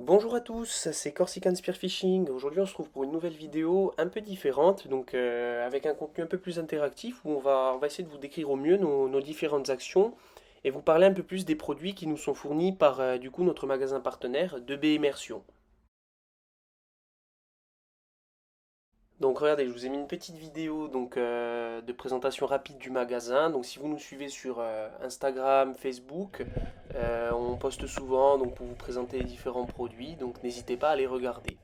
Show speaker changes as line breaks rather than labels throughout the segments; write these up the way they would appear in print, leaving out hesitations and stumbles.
Bonjour à tous, c'est Corsican Spearfishing. Aujourd'hui on se trouve pour une nouvelle vidéo un peu différente, donc avec un contenu un peu plus interactif où on va essayer de vous décrire au mieux nos différentes actions et vous parler un peu plus des produits qui nous sont fournis par du coup notre magasin partenaire 2B Immersion. Donc regardez, je vous ai mis une petite vidéo de présentation rapide du magasin. Donc si vous nous suivez sur Instagram, Facebook, on poste souvent donc pour vous présenter les différents produits, donc n'hésitez pas à les regarder.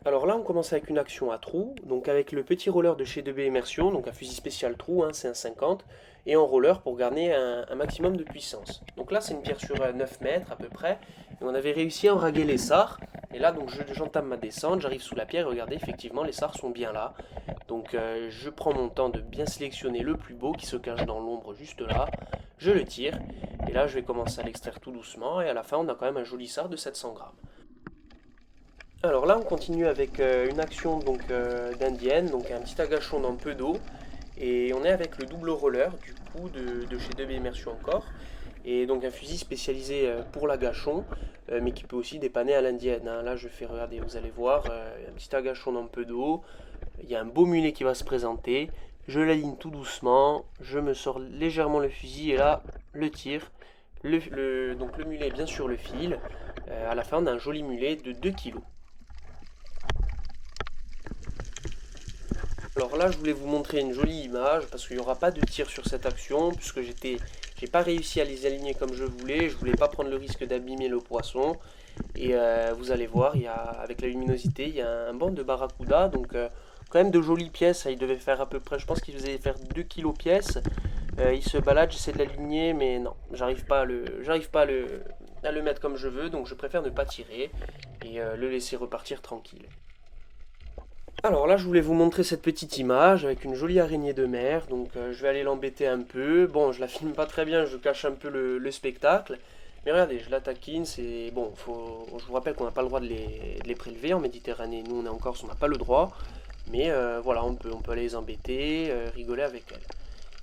Alors là, on commence avec une action à trous, donc avec le petit roller de chez 2B Immersion, donc un fusil spécial trou, hein, c'est un 50, et en roller pour garder un maximum de puissance. Donc là, c'est une pierre sur 9 mètres à peu près, et on avait réussi à enraguer les sars, et là, donc j'entame ma descente, j'arrive sous la pierre, et regardez, effectivement, les sars sont bien là. Donc je prends mon temps de bien sélectionner le plus beau qui se cache dans l'ombre juste là, je le tire, et là, je vais commencer à l'extraire tout doucement, et à la fin, on a quand même un joli sars de 700 grammes. Alors là, on continue avec une action d'indienne, donc un petit agachon dans peu d'eau. Et on est avec le double roller, du coup, de chez 2B Immersion encore. Et donc un fusil spécialisé pour l'agachon, mais qui peut aussi dépanner à l'indienne, hein. Là, je fais, regarder, vous allez voir, un petit agachon dans peu d'eau. Il y a un beau mulet qui va se présenter. Je l'aligne tout doucement, je me sors légèrement le fusil et là, le tir. Donc le mulet est bien sur le fil. À la fin, on a un joli mulet de 2 kilos. Alors là, je voulais vous montrer une jolie image parce qu'il n'y aura pas de tir sur cette action puisque j'ai pas réussi à les aligner comme je voulais. Je voulais pas prendre le risque d'abîmer le poisson. Et vous allez voir, avec la luminosité, il y a un banc de barracuda. Donc quand même de jolies pièces. Il devait faire à peu près, je pense qu'il devait faire 2 kilos pièces. Il se balade, j'essaie de l'aligner, mais non, j'arrive pas à le mettre comme je veux. Donc je préfère ne pas tirer et le laisser repartir tranquille. Alors là, je voulais vous montrer cette petite image avec une jolie araignée de mer. Donc je vais aller l'embêter un peu. Bon, je la filme pas très bien, je cache un peu le spectacle. Mais regardez, je la taquine. C'est bon. Je vous rappelle qu'on n'a pas le droit de les prélever en Méditerranée. Nous, on est en Corse, on n'a pas le droit. Mais voilà, on peut aller les embêter, rigoler avec elles.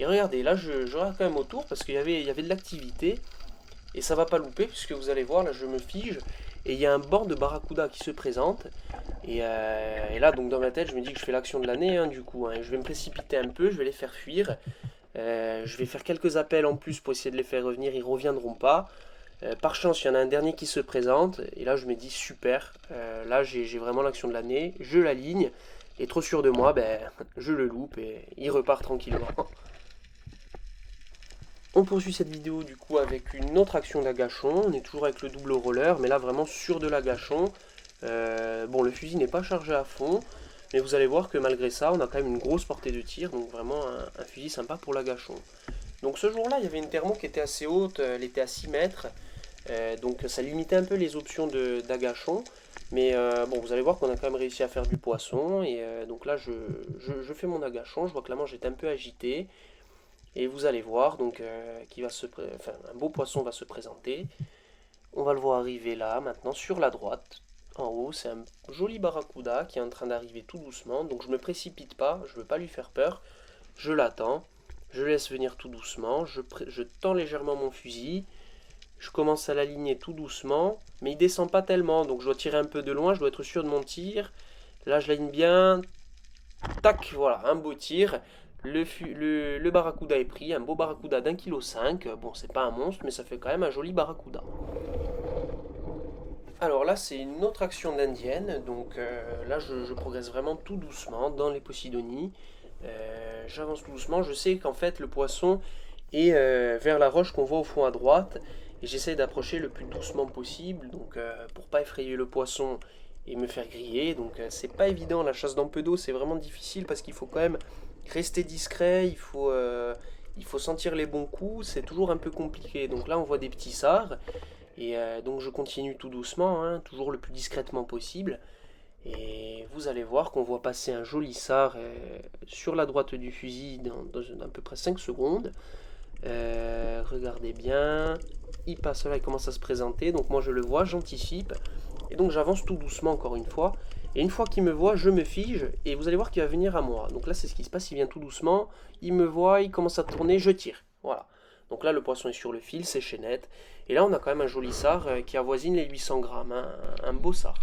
Et regardez, là, je regarde quand même autour parce qu'il y avait de l'activité. Et ça va pas louper puisque vous allez voir, là, je me fige. Et il y a un banc de barracuda qui se présente. Et là, donc dans ma tête, je me dis que je fais l'action de l'année, hein, du coup, hein. Je vais me précipiter un peu, je vais les faire fuir. Je vais faire quelques appels en plus pour essayer de les faire revenir, ils reviendront pas. Par chance, il y en a un dernier qui se présente. Et là, je me dis super. Là, j'ai vraiment l'action de l'année. Je l'aligne. Et trop sûr de moi, ben, je le loupe et il repart tranquillement. On poursuit cette vidéo du coup avec une autre action d'agachon. On est toujours avec le double roller, mais là vraiment sur de l'agachon. Bon, le fusil n'est pas chargé à fond, mais vous allez voir que malgré ça, on a quand même une grosse portée de tir, donc vraiment un fusil sympa pour l'agachon. Donc ce jour-là, il y avait une thermo qui était assez haute, elle était à 6 mètres, donc ça limitait un peu les options d'agachon. Mais bon, vous allez voir qu'on a quand même réussi à faire du poisson, et donc là, je fais mon agachon, je vois que la manche est un peu agitée. Et vous allez voir donc enfin, un beau poisson va se présenter. On va le voir arriver là maintenant sur la droite. En haut, c'est un joli barracuda qui est en train d'arriver tout doucement. Donc je ne me précipite pas, je ne veux pas lui faire peur. Je l'attends, je laisse venir tout doucement, je tends légèrement mon fusil. Je commence à l'aligner tout doucement, mais il descend pas tellement, donc je dois tirer un peu de loin, je dois être sûr de mon tir. Là, je l'aligne bien, tac, voilà, un beau tir. Le barracuda est pris, un beau barracuda d'1,5 kg. Bon, c'est pas un monstre, mais ça fait quand même un joli barracuda. Alors là, c'est une autre action d'indienne. Donc là, je progresse vraiment tout doucement dans les Posidonies. J'avance tout doucement. Je sais qu'en fait, le poisson est vers la roche qu'on voit au fond à droite. Et j'essaie d'approcher le plus doucement possible. Donc pour pas effrayer le poisson et me faire griller. Donc c'est pas évident. La chasse dans peu d'eau, c'est vraiment difficile parce qu'il faut quand même rester discret. Il faut sentir les bons coups. C'est toujours un peu compliqué. Donc là, on voit des petits sards. Et donc je continue tout doucement, hein, toujours le plus discrètement possible. Et vous allez voir qu'on voit passer un joli sard sur la droite du fusil dans à peu près 5 secondes. Regardez bien, il passe là, il commence à se présenter. Donc moi je le vois, j'anticipe. Et donc j'avance tout doucement encore une fois. Et une fois qu'il me voit, je me fige. Et vous allez voir qu'il va venir à moi. Donc là c'est ce qui se passe, il vient tout doucement. Il me voit, il commence à tourner, je tire. Voilà. Donc là, le poisson est sur le fil, c'est chaînette. Et là, on a quand même un joli sard qui avoisine les 800 grammes, hein, un beau sard.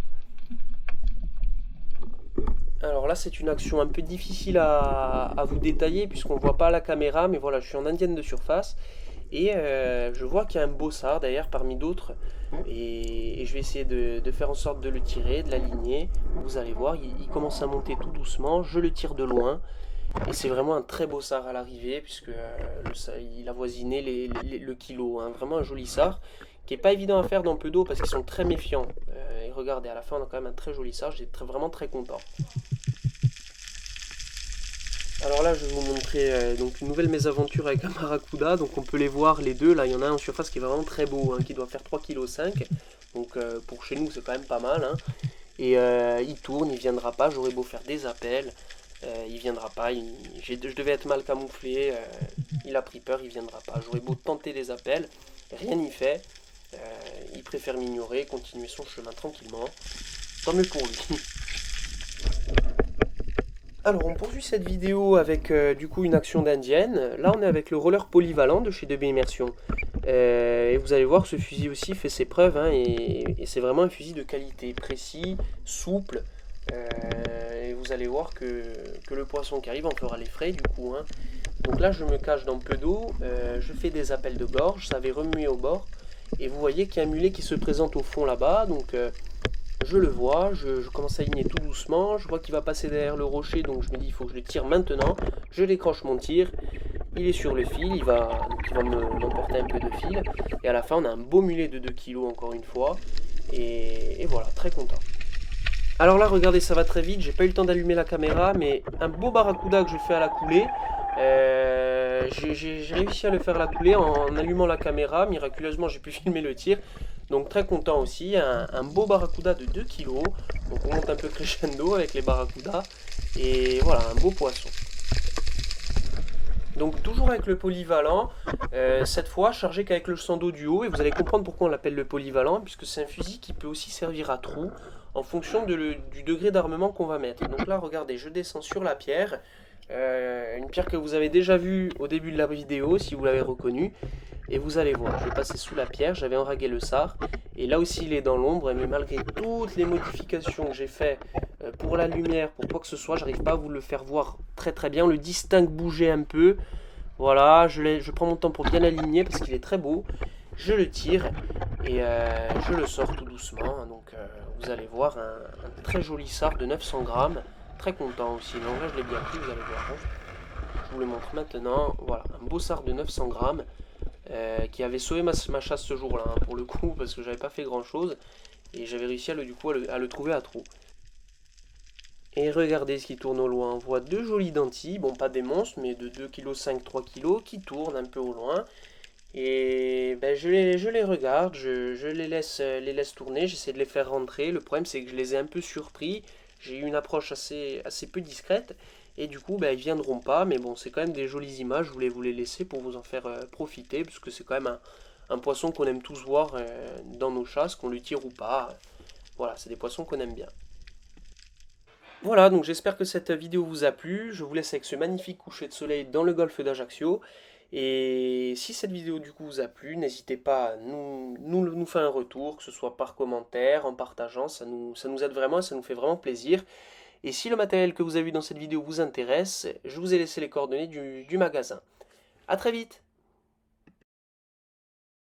Alors là, c'est une action un peu difficile à vous détailler puisqu'on ne voit pas à la caméra, mais voilà, je suis en indienne de surface et je vois qu'il y a un beau sard d'ailleurs parmi d'autres et je vais essayer de faire en sorte de le tirer, de l'aligner. Vous allez voir, il commence à monter tout doucement, je le tire de loin et c'est vraiment un très beau sard à l'arrivée puisque il avoisinait le kilo, hein. Vraiment un joli sard qui est pas évident à faire dans peu d'eau parce qu'ils sont très méfiants. Et regardez, à la fin on a quand même un très joli sard, j'étais vraiment très content. Alors là, je vais vous montrer donc une nouvelle mésaventure avec un barracuda. Donc on peut les voir les deux. Là, il y en a un en surface qui est vraiment très beau, hein, qui doit faire 3,5 kg. Donc pour chez nous, c'est quand même pas mal, hein. Et il tourne, il viendra pas. J'aurais beau faire des appels, il viendra pas. Je devais être mal camouflé. Il a pris peur, il viendra pas. J'aurais beau tenter des appels, rien n'y fait. Il préfère m'ignorer, continuer son chemin tranquillement. Tant mieux pour lui. Alors on poursuit cette vidéo avec du coup une action d'indienne. Là on est avec le roller polyvalent de chez 2B Immersion. Et vous allez voir que ce fusil aussi fait ses preuves, hein, et c'est vraiment un fusil de qualité, précis, souple. Et vous allez voir que le poisson qui arrive en fera les frais du coup, hein. Donc là je me cache dans peu d'eau, je fais des appels de gorge, ça avait remué au bord. Et vous voyez qu'il y a un mulet qui se présente au fond là-bas, donc je le vois, je commence à aligner tout doucement, je vois qu'il va passer derrière le rocher, donc je me dis il faut que je le tire maintenant. Je décroche mon tir, il est sur le fil, il va m'emporter un peu de fil. Et à la fin on a un beau mulet de 2 kg encore une fois. Et voilà, très content. Alors là regardez, ça va très vite, j'ai pas eu le temps d'allumer la caméra, mais un beau barracuda que je fais à la coulée. J'ai réussi à le faire à la coulée en allumant la caméra, miraculeusement j'ai pu filmer le tir. Donc très content aussi, un beau barracuda de 2 kg. Donc on monte un peu crescendo avec les barracudas. Et voilà, un beau poisson. Donc toujours avec le polyvalent, cette fois chargé qu'avec le Sando Duo. Et vous allez comprendre pourquoi on l'appelle le polyvalent, puisque c'est un fusil qui peut aussi servir à trou en fonction du degré d'armement qu'on va mettre. Donc là regardez, je descends sur la pierre. Une pierre que vous avez déjà vue au début de la vidéo si vous l'avez reconnue. Et vous allez voir, je vais passer sous la pierre, j'avais enragué le sard. Et là aussi il est dans l'ombre, mais malgré toutes les modifications que j'ai fait pour la lumière, pour quoi que ce soit, j'arrive pas à vous le faire voir très très bien. On le distingue bouger un peu. Voilà, je prends mon temps pour bien l'aligner parce qu'il est très beau. Je le tire et je le sors tout doucement. Donc vous allez voir un très joli sard de 900 grammes. Très content aussi. Donc là je l'ai bien pris, vous allez voir, hein. Je vous le montre maintenant. Voilà, un beau sard de 900 grammes. Qui avait sauvé ma chasse ce jour-là, hein, pour le coup, parce que j'avais pas fait grand-chose. Et j'avais réussi à le trouver à trou. Et regardez ce qui tourne au loin. On voit deux jolies dentilles, bon pas des monstres, mais de 2,5 kg, 3 kg, qui tournent un peu au loin. Et ben, je les regarde, je les laisse tourner, j'essaie de les faire rentrer. Le problème c'est que je les ai un peu surpris. J'ai eu une approche assez peu discrète. Et du coup, ben, ils viendront pas. Mais bon, c'est quand même des jolies images. Je voulais vous les laisser pour vous en faire profiter. Parce que c'est quand même un poisson qu'on aime tous voir dans nos chasses, qu'on le tire ou pas. Voilà, c'est des poissons qu'on aime bien. Voilà, donc j'espère que cette vidéo vous a plu. Je vous laisse avec ce magnifique coucher de soleil dans le golfe d'Ajaccio. Et si cette vidéo du coup vous a plu, n'hésitez pas à nous faire un retour, que ce soit par commentaire, en partageant, ça nous aide vraiment, ça nous fait vraiment plaisir. Et si le matériel que vous avez vu dans cette vidéo vous intéresse, je vous ai laissé les coordonnées du magasin. A très vite!